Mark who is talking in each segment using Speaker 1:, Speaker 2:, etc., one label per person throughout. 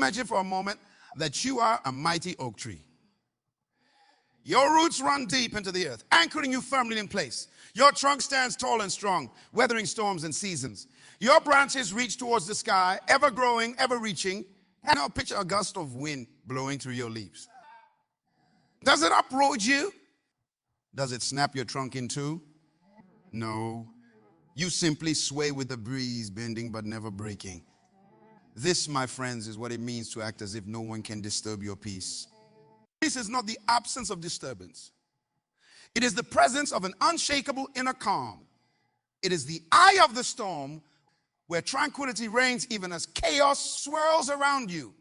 Speaker 1: imagine for a moment that you are a mighty oak tree. Your roots run deep into the earth, anchoring you firmly in place. Your trunk stands tall and strong, weathering storms and seasons. Your branches reach towards the sky, ever growing, ever reaching. And now picture a gust of wind blowing through your leaves. Does it uproot you? Does it snap your trunk in two? No. You simply sway with the breeze, bending but never breaking. This, my friends, is what it means to act as if no one can disturb your peace. Peace is not the absence of disturbance. It is the presence of an unshakable inner calm. It is the eye of the storm where tranquility reigns even as chaos swirls around you.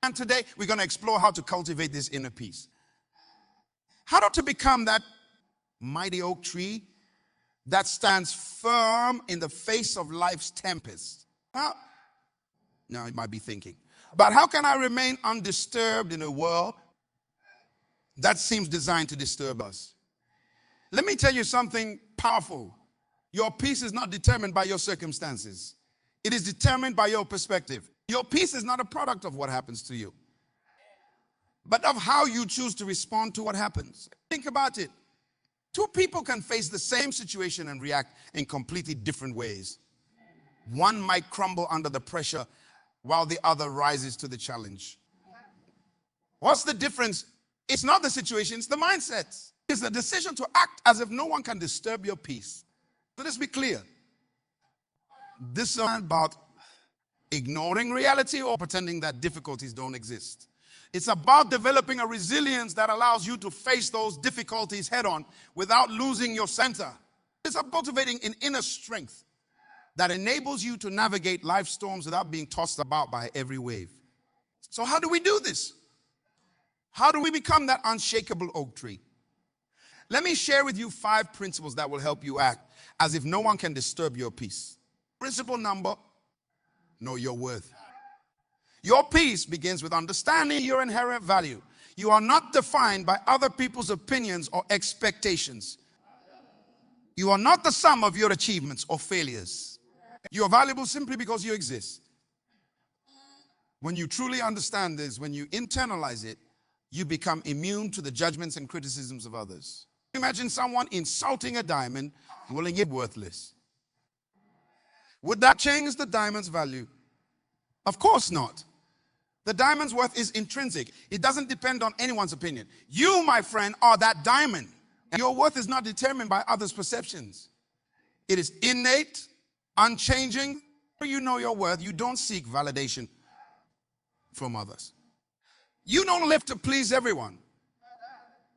Speaker 1: And today we're going to explore how to cultivate this inner peace. How to become that mighty oak tree that stands firm in the face of life's tempest. Now you might be thinking, but how can I remain undisturbed in a world that seems designed to disturb us? Let me tell you something powerful. Your peace is not determined by your circumstances. It is determined by your perspective. Your peace is not a product of what happens to you, but of how you choose to respond to what happens. Think about it. Two people can face the same situation and react in completely different ways. One might crumble under the pressure while the other rises to the challenge. What's the difference? It's not the situation, it's the mindset. It's the decision to act as if no one can disturb your peace. Let us be clear. This is not about ignoring reality or pretending that difficulties don't exist. It's about developing a resilience that allows you to face those difficulties head on without losing your center. It's about cultivating an inner strength that enables you to navigate life storms without being tossed about by every wave. So how do we do this? How do we become that unshakable oak tree? Let me share with you 5 principles that will help you act as if no one can disturb your peace. Principle number, know your worth. Your peace begins with understanding your inherent value. You are not defined by other people's opinions or expectations. You are not the sum of your achievements or failures. You are valuable simply because you exist. When you truly understand this, when you internalize it, you become immune to the judgments and criticisms of others. Imagine someone insulting a diamond, calling it worthless. Would that change the diamond's value? Of course not. The diamond's worth is intrinsic. It doesn't depend on anyone's opinion. You, my friend, are that diamond. And your worth is not determined by others' perceptions. It is innate, unchanging. You know your worth. You don't seek validation from others. You don't live to please everyone.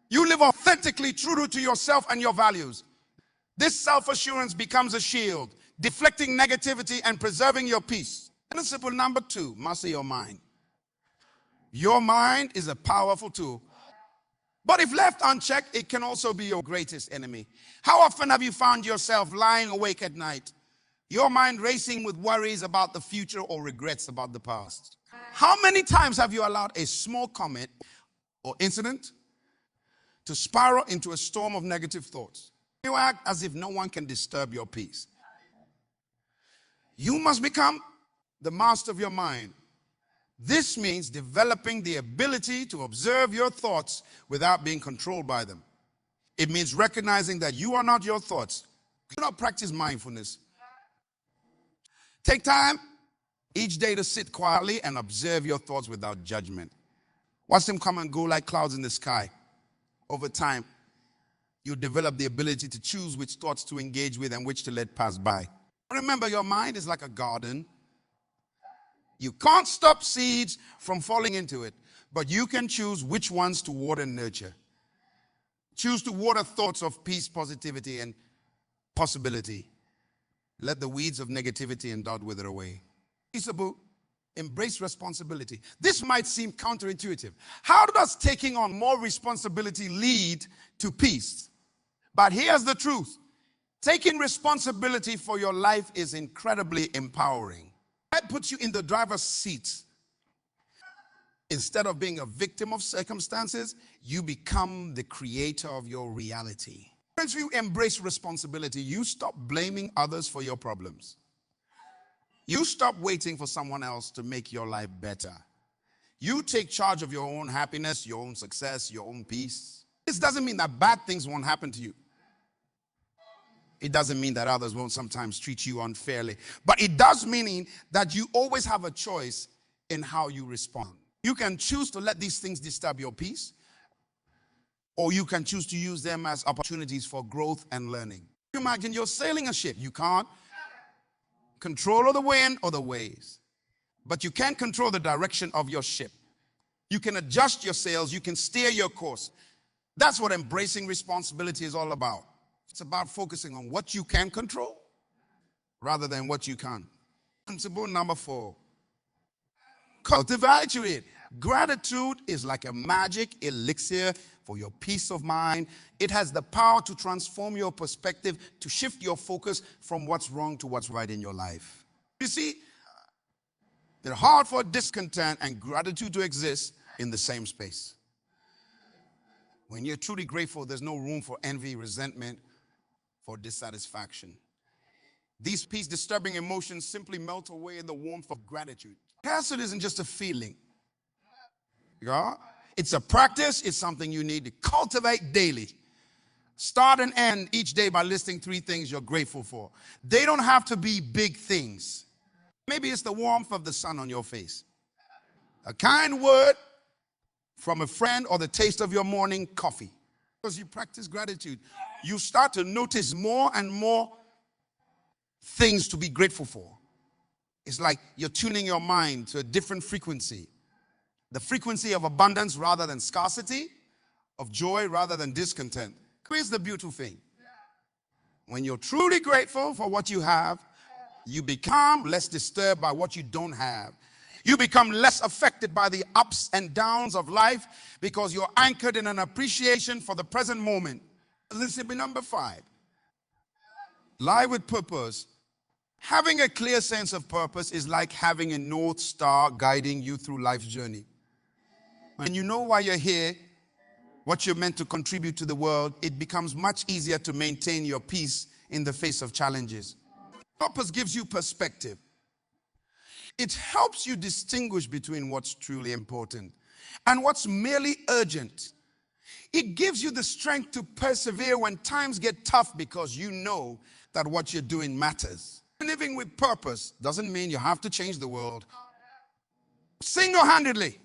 Speaker 1: You live authentically true to yourself and your values. This self-assurance becomes a shield, deflecting negativity and preserving your peace. Principle number 2, master your mind. Your mind is a powerful tool, but if left unchecked, it can also be your greatest enemy. How often have you found yourself lying awake at night, your mind racing with worries about the future or regrets about the past? How many times have you allowed a small comment or incident to spiral into a storm of negative thoughts? You act as if no one can disturb your peace. You must become the master of your mind. This means developing the ability to observe your thoughts without being controlled by them. It means recognizing that you are not your thoughts. Do not practice mindfulness. Take time each day to sit quietly and observe your thoughts without judgment. Watch them come and go like clouds in the sky. Over time, you develop the ability to choose which thoughts to engage with and which to let pass by. Remember, your mind is like a garden. You can't stop seeds from falling into it, but you can choose which ones to water and nurture. Choose to water thoughts of peace, positivity, and possibility. Let the weeds of negativity and doubt wither away. Peaceable, embrace responsibility. This might seem counterintuitive. How does taking on more responsibility lead to peace? But here's the truth. Taking responsibility for your life is incredibly empowering. That puts you in the driver's seat. Instead of being a victim of circumstances, you become the creator of your reality. Once you embrace responsibility, you stop blaming others for your problems. You stop waiting for someone else to make your life better. You take charge of your own happiness, your own success, your own peace. This doesn't mean that bad things won't happen to you. It doesn't mean that others won't sometimes treat you unfairly. But it does mean that you always have a choice in how you respond. You can choose to let these things disturb your peace, or you can choose to use them as opportunities for growth and learning. Imagine you're sailing a ship. You can't control the wind or the waves, but you can control the direction of your ship. You can adjust your sails. You can steer your course. That's what embracing responsibility is all about. It's about focusing on what you can control rather than what you can't. Principle number 4, cultivate it. Gratitude is like a magic elixir for your peace of mind. It has the power to transform your perspective, to shift your focus from what's wrong to what's right in your life. You see, it's hard for discontent and gratitude to exist in the same space. When you're truly grateful, there's no room for envy, resentment, for dissatisfaction. These peace-disturbing emotions simply melt away in the warmth of gratitude. Gratitude isn't just a feeling. Yeah? It's a practice. It's something you need to cultivate daily. Start and end each day by listing 3 things you're grateful for. They don't have to be big things. Maybe it's the warmth of the sun on your face, a kind word from a friend, or the taste of your morning coffee. As you practice gratitude, you start to notice more and more things to be grateful for. It's like you're tuning your mind to a different frequency. The frequency of abundance rather than scarcity, of joy rather than discontent. Here's the beautiful thing. When you're truly grateful for what you have, you become less disturbed by what you don't have. You become less affected by the ups and downs of life because you're anchored in an appreciation for the present moment. Listen to number 5. Live with purpose. Having a clear sense of purpose is like having a North Star guiding you through life's journey. When you know why you're here, what you're meant to contribute to the world, it becomes much easier to maintain your peace in the face of challenges. Purpose gives you perspective. It helps you distinguish between what's truly important and what's merely urgent. It gives you the strength to persevere when times get tough because you know that what you're doing matters. Living with purpose doesn't mean you have to change the world single-handedly.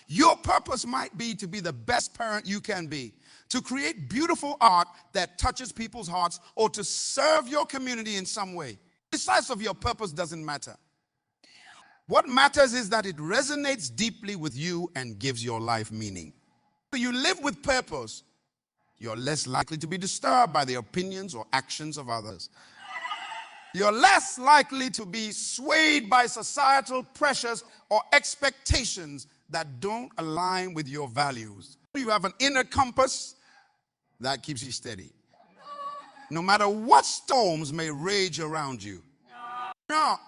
Speaker 1: Your purpose might be to be the best parent you can be, to create beautiful art that touches people's hearts, or to serve your community in some way. The size of your purpose doesn't matter. What matters is that it resonates deeply with you and gives your life meaning. When you live with purpose, you're less likely to be disturbed by the opinions or actions of others. You're less likely to be swayed by societal pressures or expectations that don't align with your values. You have an inner compass that keeps you steady, no matter what storms may rage around you. Now,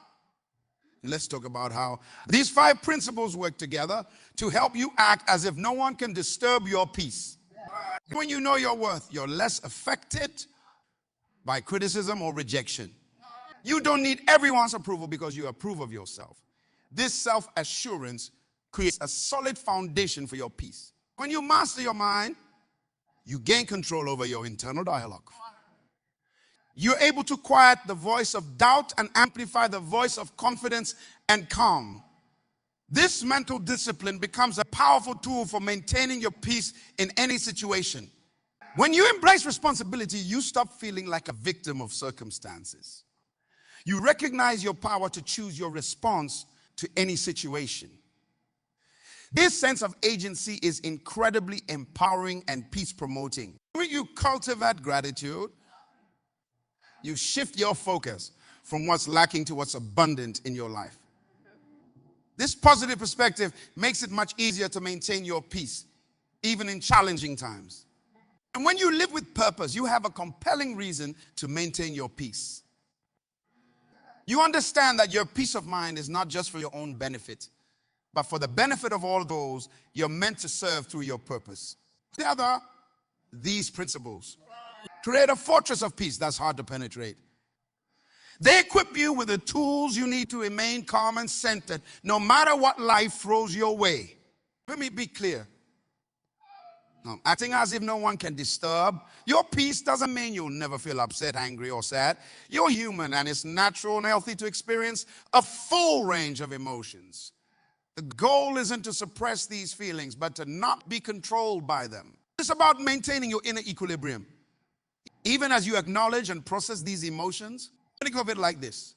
Speaker 1: let's talk about how these 5 principles work together to help you act as if no one can disturb your peace. When you know your worth, you're less affected by criticism or rejection. You don't need everyone's approval because you approve of yourself. This self-assurance creates a solid foundation for your peace. When you master your mind, you gain control over your internal dialogue. You're able to quiet the voice of doubt and amplify the voice of confidence and calm. This mental discipline becomes a powerful tool for maintaining your peace in any situation. When you embrace responsibility, you stop feeling like a victim of circumstances. You recognize your power to choose your response to any situation. This sense of agency is incredibly empowering and peace-promoting. When you cultivate gratitude, you shift your focus from what's lacking to what's abundant in your life. This positive perspective makes it much easier to maintain your peace, even in challenging times. And when you live with purpose, you have a compelling reason to maintain your peace. You understand that your peace of mind is not just for your own benefit, but for the benefit of all those you're meant to serve through your purpose. Together, these principles create a fortress of peace that's hard to penetrate. They equip you with the tools you need to remain calm and centered no matter what life throws your way. Let me be clear. Acting as if no one can disturb your peace doesn't mean you'll never feel upset, angry, or sad. You're human, and it's natural and healthy to experience a full range of emotions. The goal isn't to suppress these feelings, but to not be controlled by them. It's about maintaining your inner equilibrium. Even as you acknowledge and process these emotions, think of it like this.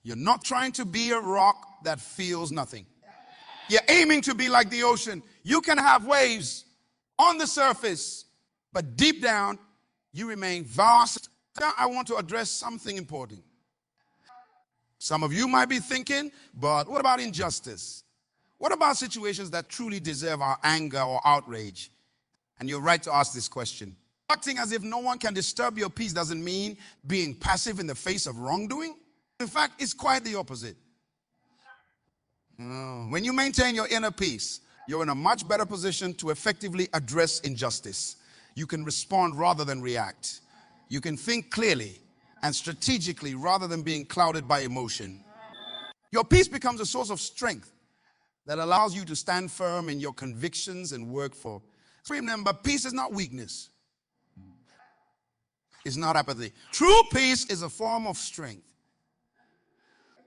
Speaker 1: You're not trying to be a rock that feels nothing. You're aiming to be like the ocean. You can have waves on the surface, but deep down, you remain vast. Now, I want to address something important. Some of you might be thinking, but what about injustice? What about situations that truly deserve our anger or outrage? And you're right to ask this question. Acting as if no one can disturb your peace doesn't mean being passive in the face of wrongdoing. In fact, it's quite the opposite. When you maintain your inner peace, you're in a much better position to effectively address injustice. You can respond rather than react. You can think clearly and strategically rather than being clouded by emotion. Your peace becomes a source of strength that allows you to stand firm in your convictions and work for. Remember, peace is not weakness. It's not apathy. True peace is a form of strength.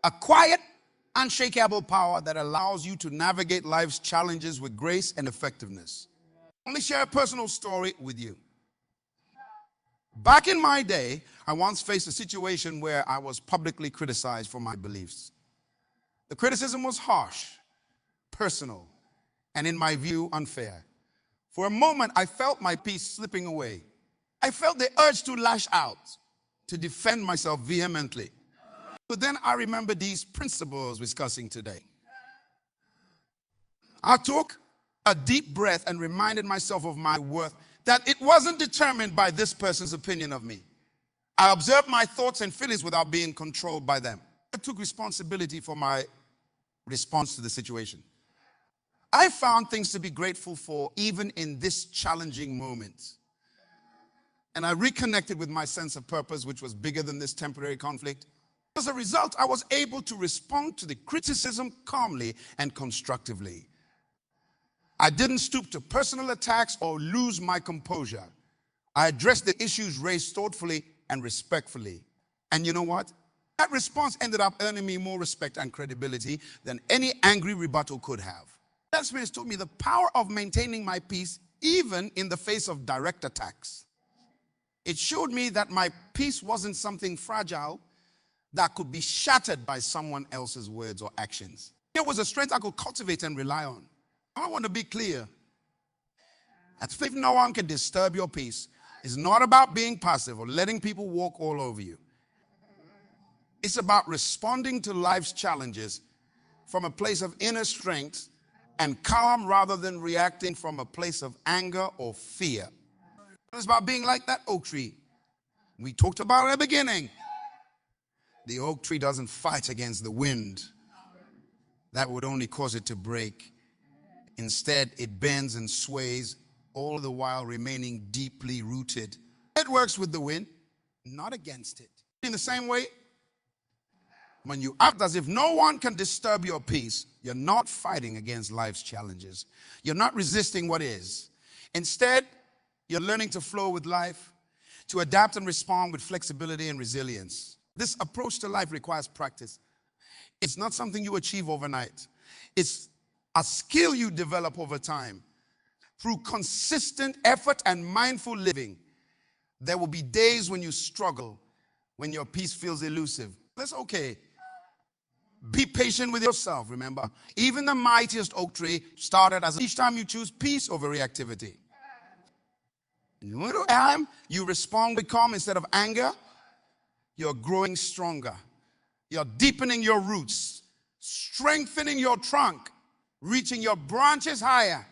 Speaker 1: A quiet, unshakable power that allows you to navigate life's challenges with grace and effectiveness. Let me share a personal story with you. Back in my day, I once faced a situation where I was publicly criticized for my beliefs. The criticism was harsh, personal, and in my view, unfair. For a moment, I felt my peace slipping away. I felt the urge to lash out, to defend myself vehemently. But then I remembered these principles we're discussing today. I took a deep breath and reminded myself of my worth, that it wasn't determined by this person's opinion of me. I observed my thoughts and feelings without being controlled by them. I took responsibility for my response to the situation. I found things to be grateful for even in this challenging moment. And I reconnected with my sense of purpose, which was bigger than this temporary conflict. As a result, I was able to respond to the criticism calmly and constructively. I didn't stoop to personal attacks or lose my composure. I addressed the issues raised thoughtfully and respectfully. And you know what? That response ended up earning me more respect and credibility than any angry rebuttal could have. That experience taught me the power of maintaining my peace even in the face of direct attacks. It showed me that my peace wasn't something fragile that could be shattered by someone else's words or actions. It was a strength I could cultivate and rely on. I want to be clear. As if no one can disturb your peace, it's not about being passive or letting people walk all over you. It's about responding to life's challenges from a place of inner strength and calm rather than reacting from a place of anger or fear. It's about being like that oak tree we talked about at the beginning. The oak tree doesn't fight against the wind. That would only cause it to break. Instead, it bends and sways, all the while remaining deeply rooted. It works with the wind, not against it. In the same way, when you act as if no one can disturb your peace, you're not fighting against life's challenges. You're not resisting what is. Instead, you're learning to flow with life, to adapt and respond with flexibility and resilience. This approach to life requires practice. It's not something you achieve overnight. It's a skill you develop over time. Through consistent effort and mindful living, there will be days when you struggle, when your peace feels elusive. That's okay. Be patient with yourself, remember. Even the mightiest oak tree started as each time you choose peace over reactivity. Every time you respond with calm instead of anger, you're growing stronger. You're deepening your roots, strengthening your trunk, reaching your branches higher.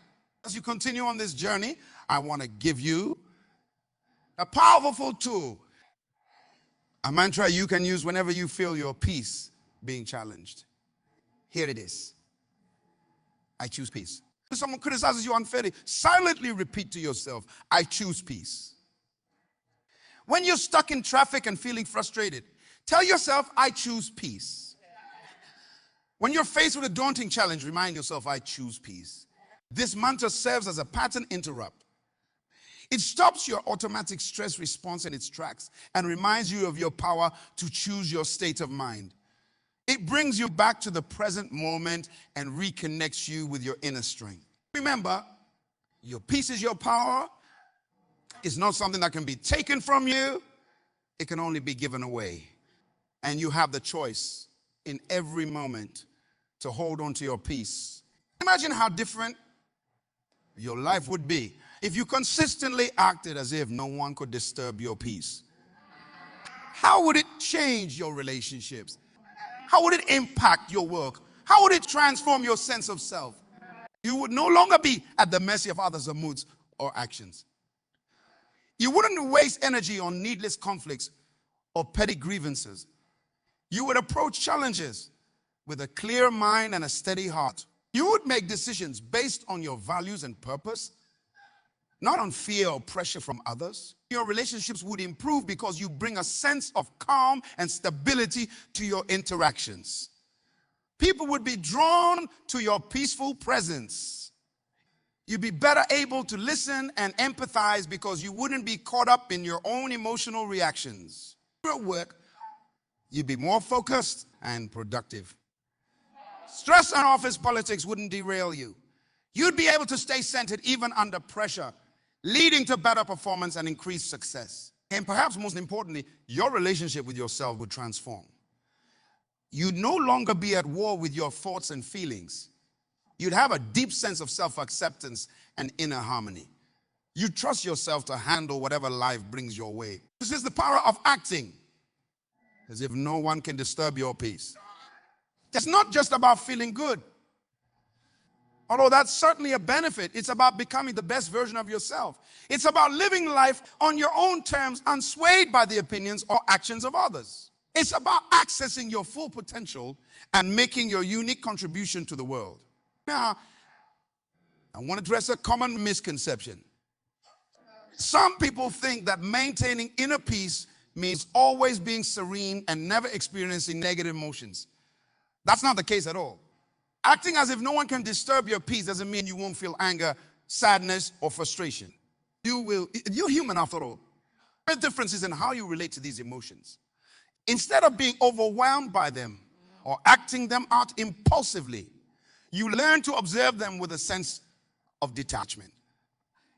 Speaker 1: As you continue on this journey, I want to give you a powerful tool, a mantra you can use whenever you feel your peace being challenged. Here it is. I choose peace. If someone criticizes you unfairly, silently repeat to yourself, I choose peace. When you're stuck in traffic and feeling frustrated, Tell yourself, I choose peace. When you're faced with a daunting challenge, remind yourself, I choose peace. This mantra serves as a pattern interrupt. It stops your automatic stress response in its tracks and reminds you of your power to choose your state of mind. It brings you back to the present moment and reconnects you with your inner strength. Remember, your peace is your power. It's not something that can be taken from you. It can only be given away. And you have the choice in every moment to hold on to your peace. Imagine how different your life would be if you consistently acted as if no one could disturb your peace. How would it change your relationships? How would it impact your work? How would it transform your sense of self? You would no longer be at the mercy of others' moods or actions. You wouldn't waste energy on needless conflicts or petty grievances. You would approach challenges with a clear mind and a steady heart. You would make decisions based on your values and purpose, not on fear or pressure from others. Your relationships would improve because you bring a sense of calm and stability to your interactions. People would be drawn to your peaceful presence. You'd be better able to listen and empathize because you wouldn't be caught up in your own emotional reactions. At work, you'd be more focused and productive. Stress and office politics wouldn't derail you. You'd be able to stay centered even under pressure, leading to better performance and increased success. And perhaps most importantly, your relationship with yourself would transform. You'd no longer be at war with your thoughts and feelings. You'd have a deep sense of self-acceptance and inner harmony. You trust yourself to handle whatever life brings your way. This is the power of acting as if no one can disturb your peace. It's not just about feeling good. Although that's certainly a benefit, it's about becoming the best version of yourself. It's about living life on your own terms, unswayed by the opinions or actions of others. It's about accessing your full potential and making your unique contribution to the world. Now, I want to address a common misconception. Some people think that maintaining inner peace means always being serene and never experiencing negative emotions. That's not the case at all. Acting as if no one can disturb your peace doesn't mean you won't feel anger, sadness, or frustration. You're human after all. The difference is in how you relate to these emotions. Instead of being overwhelmed by them or acting them out impulsively, you learn to observe them with a sense of detachment.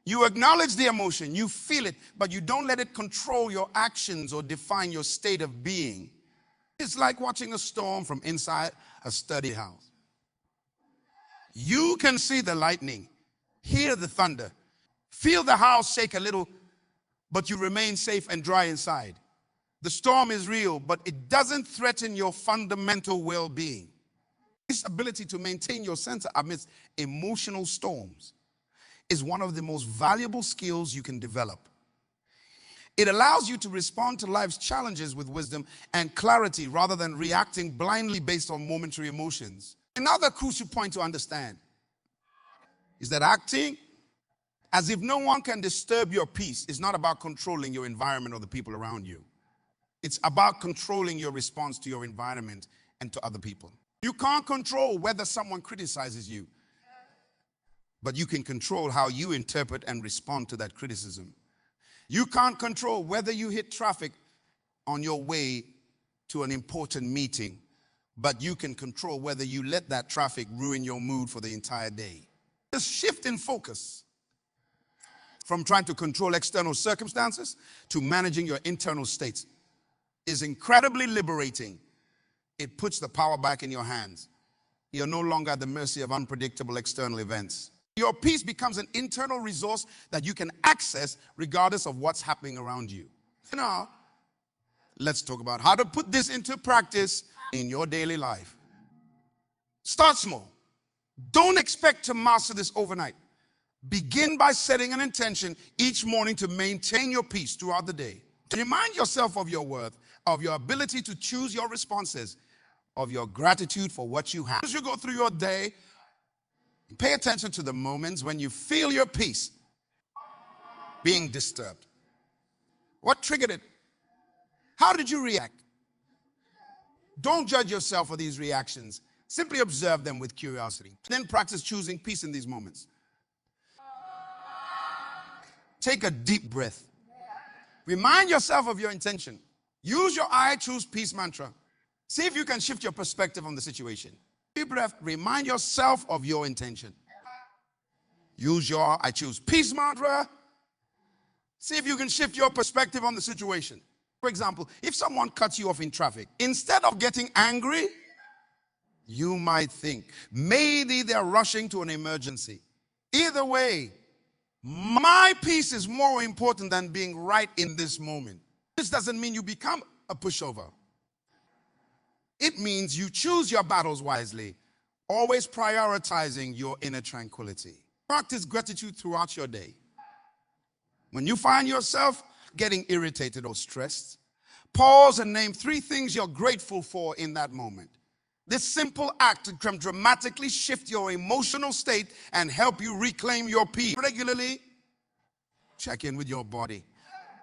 Speaker 1: You acknowledge the emotion, you feel it, but you don't let it control your actions or define your state of being. It's like watching a storm from inside a study house. You can see the lightning, hear the thunder, feel the house shake a little, but you remain safe and dry inside. The storm is real, but it doesn't threaten your fundamental well-being. This ability to maintain your center amidst emotional storms is one of the most valuable skills you can develop. It allows you to respond to life's challenges with wisdom and clarity rather than reacting blindly based on momentary emotions. Another crucial point to understand is that acting as if no one can disturb your peace is not about controlling your environment or the people around you. It's about controlling your response to your environment and to other people. You can't control whether someone criticizes you, but you can control how you interpret and respond to that criticism. You can't control whether you hit traffic on your way to an important meeting, but you can control whether you let that traffic ruin your mood for the entire day. This shift in focus from trying to control external circumstances to managing your internal states is incredibly liberating. It puts the power back in your hands. You're no longer at the mercy of unpredictable external events. Your peace becomes an internal resource that you can access regardless of what's happening around you. Now, let's talk about how to put this into practice in your daily life. Start small. Don't expect to master this overnight. Begin by setting an intention each morning to maintain your peace throughout the day. Remind yourself of your worth, of your ability to choose your responses, of your gratitude for what you have. As you go through your day, pay attention to the moments when you feel your peace being disturbed. What triggered it? How did you react? Don't judge yourself for these reactions. Simply observe them with curiosity. Then practice choosing peace in these moments. Take a deep breath. Remind yourself of your intention. Use your I choose peace mantra. See if you can shift your perspective on the situation. Deep breath. Remind yourself of your intention. Use your I choose peace mantra. See if you can shift your perspective on the situation. For example, if someone cuts you off in traffic, instead of getting angry, you might think, maybe they're rushing to an emergency. Either way, my peace is more important than being right in this moment. This doesn't mean you become a pushover. It means you choose your battles wisely, always prioritizing your inner tranquility. Practice gratitude throughout your day. When you find yourself getting irritated or stressed, pause and name 3 things you're grateful for in that moment. This simple act can dramatically shift your emotional state and help you reclaim your peace. Regularly, check in with your body.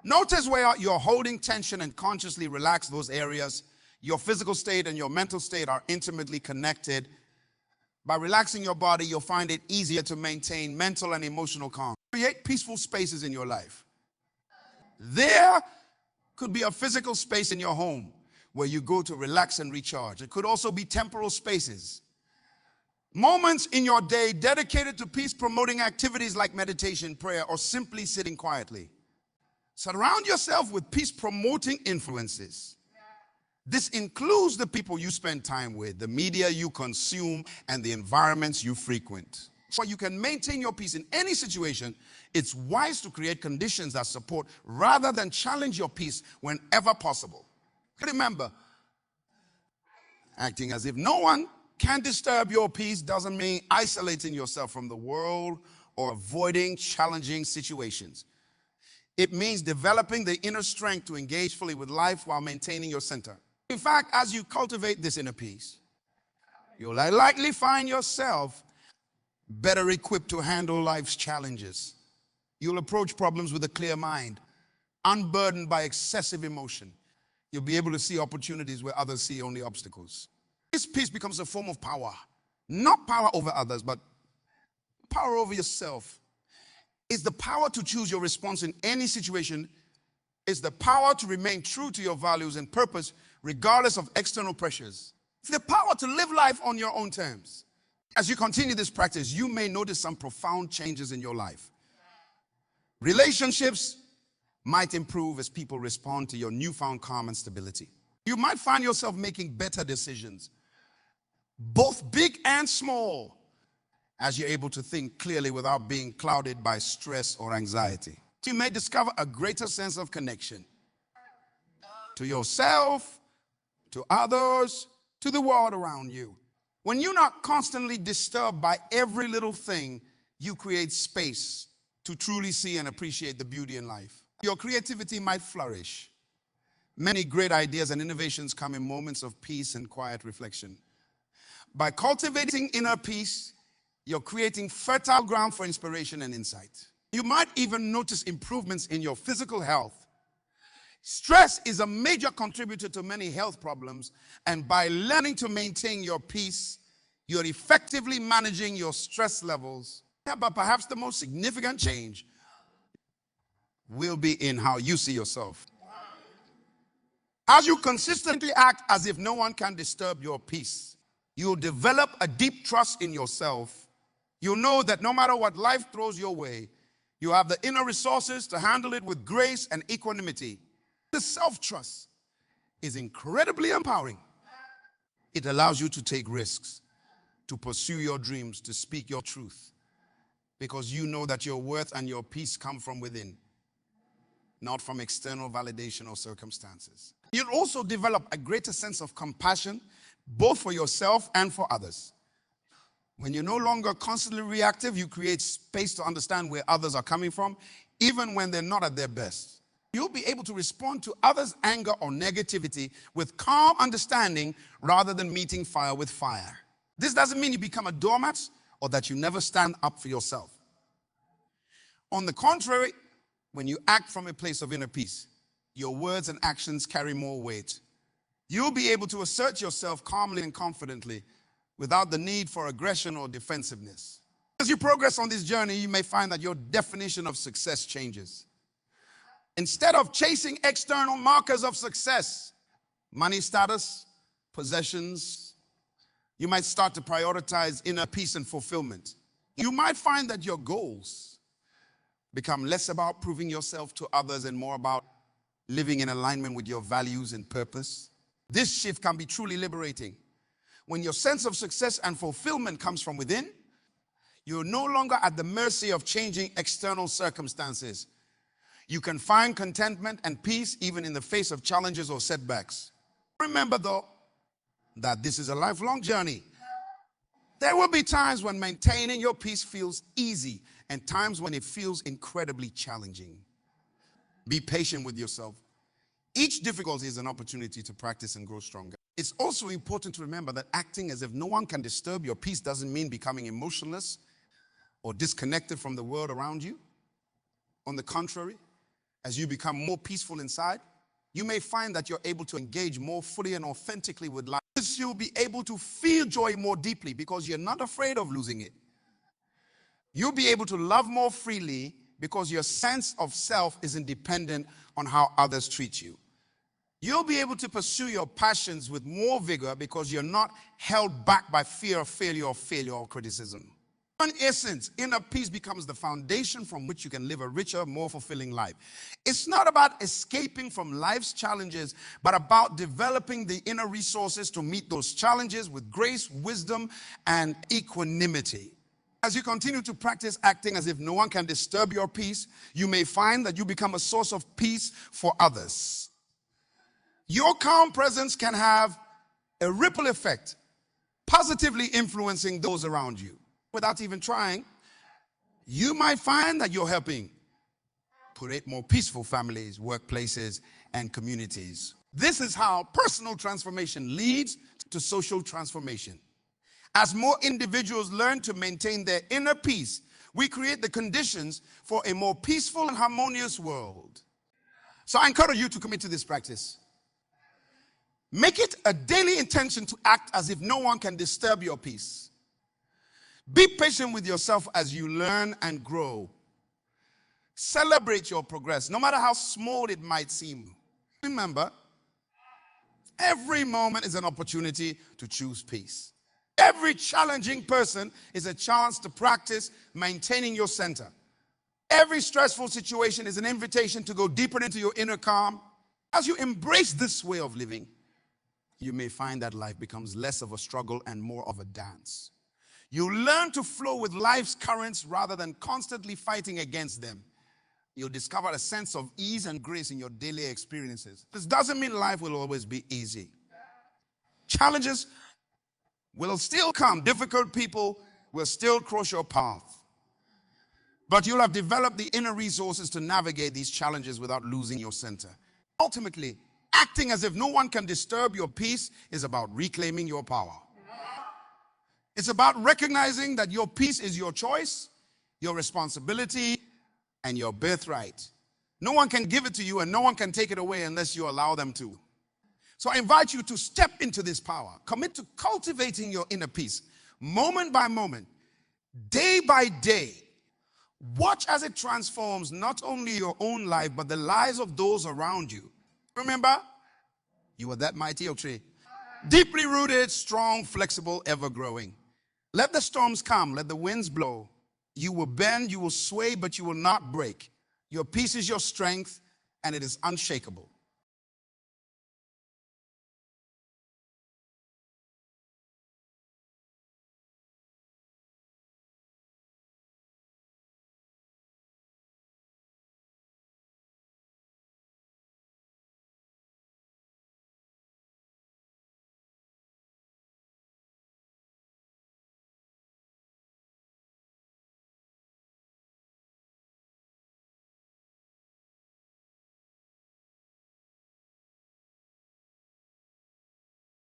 Speaker 1: Notice where you're holding tension and consciously relax those areas. Your physical state and your mental state are intimately connected. By relaxing your body, you'll find it easier to maintain mental and emotional calm. Create peaceful spaces in your life. There could be a physical space in your home where you go to relax and recharge. It could also be temporal spaces. Moments in your day dedicated to peace-promoting activities like meditation, prayer, or simply sitting quietly. Surround yourself with peace-promoting influences. This includes the people you spend time with, the media you consume, and the environments you frequent. So you can maintain your peace in any situation. It's wise to create conditions that support rather than challenge your peace whenever possible. Remember, acting as if no one can disturb your peace doesn't mean isolating yourself from the world or avoiding challenging situations. It means developing the inner strength to engage fully with life while maintaining your center. In fact, as you cultivate this inner peace, you'll likely find yourself better equipped to handle life's challenges. You'll approach problems with a clear mind, unburdened by excessive emotion. You'll be able to see opportunities where others see only obstacles. This peace becomes a form of power. Not power over others, but power over yourself. It's the power to choose your response in any situation. It's the power to remain true to your values and purpose regardless of external pressures. It's the power to live life on your own terms. As you continue this practice, you may notice some profound changes in your life. Relationships might improve as people respond to your newfound calm and stability. You might find yourself making better decisions, both big and small, as you're able to think clearly without being clouded by stress or anxiety. You may discover a greater sense of connection to yourself, to others, to the world around you. When you're not constantly disturbed by every little thing, you create space to truly see and appreciate the beauty in life. Your creativity might flourish. Many great ideas and innovations come in moments of peace and quiet reflection. By cultivating inner peace, you're creating fertile ground for inspiration and insight. You might even notice improvements in your physical health. Stress is a major contributor to many health problems, and by learning to maintain your peace, you're effectively managing your stress levels. But perhaps the most significant change will be in how you see yourself. As you consistently act as if no one can disturb your peace, you'll develop a deep trust in yourself. You'll know that no matter what life throws your way, you have the inner resources to handle it with grace and equanimity. This self-trust is incredibly empowering. It allows you to take risks, to pursue your dreams, to speak your truth, because you know that your worth and your peace come from within, not from external validation or circumstances. You'll also develop a greater sense of compassion, both for yourself and for others. When you're no longer constantly reactive, you create space to understand where others are coming from, even when they're not at their best. You'll be able to respond to others' anger or negativity with calm understanding rather than meeting fire with fire. This doesn't mean you become a doormat or that you never stand up for yourself. On the contrary, when you act from a place of inner peace, your words and actions carry more weight. You'll be able to assert yourself calmly and confidently without the need for aggression or defensiveness. As you progress on this journey, you may find that your definition of success changes. Instead of chasing external markers of success, money, status, possessions, you might start to prioritize inner peace and fulfillment. You might find that your goals become less about proving yourself to others and more about living in alignment with your values and purpose. This shift can be truly liberating. When your sense of success and fulfillment comes from within, you're no longer at the mercy of changing external circumstances. You can find contentment and peace even in the face of challenges or setbacks. Remember, though, that this is a lifelong journey. There will be times when maintaining your peace feels easy and times when it feels incredibly challenging. Be patient with yourself. Each difficulty is an opportunity to practice and grow stronger. It's also important to remember that acting as if no one can disturb your peace doesn't mean becoming emotionless or disconnected from the world around you. On the contrary, as you become more peaceful inside, you may find that you're able to engage more fully and authentically with life. You'll be able to feel joy more deeply because you're not afraid of losing it. You'll be able to love more freely because your sense of self isn't dependent on how others treat you. You'll be able to pursue your passions with more vigor because you're not held back by fear of failure or criticism. In essence, inner peace becomes the foundation from which you can live a richer, more fulfilling life. It's not about escaping from life's challenges, but about developing the inner resources to meet those challenges with grace, wisdom, and equanimity. As you continue to practice acting as if no one can disturb your peace, you may find that you become a source of peace for others. Your calm presence can have a ripple effect, positively influencing those around you. Without even trying, you might find that you're helping create more peaceful families, workplaces, and communities. This is how personal transformation leads to social transformation. As more individuals learn to maintain their inner peace, we create the conditions for a more peaceful and harmonious world. So I encourage you to commit to this practice. Make it a daily intention to act as if no one can disturb your peace. Be patient with yourself as you learn and grow. Celebrate your progress, no matter how small it might seem. Remember, every moment is an opportunity to choose peace. Every challenging person is a chance to practice maintaining your center. Every stressful situation is an invitation to go deeper into your inner calm. As you embrace this way of living, you may find that life becomes less of a struggle and more of a dance. You learn to flow with life's currents rather than constantly fighting against them. You'll discover a sense of ease and grace in your daily experiences. This doesn't mean life will always be easy. Challenges will still come. Difficult people will still cross your path. But you'll have developed the inner resources to navigate these challenges without losing your center. Ultimately, acting as if no one can disturb your peace is about reclaiming your power. It's about recognizing that your peace is your choice, your responsibility, and your birthright. No one can give it to you and no one can take it away unless you allow them to. So I invite you to step into this power. Commit to cultivating your inner peace, moment by moment, day by day. Watch as it transforms not only your own life, but the lives of those around you. Remember, you are that mighty oak tree. Deeply rooted, strong, flexible, ever-growing. Let the storms come, let the winds blow. You will bend, you will sway, but you will not break. Your peace is your strength, and it is unshakable.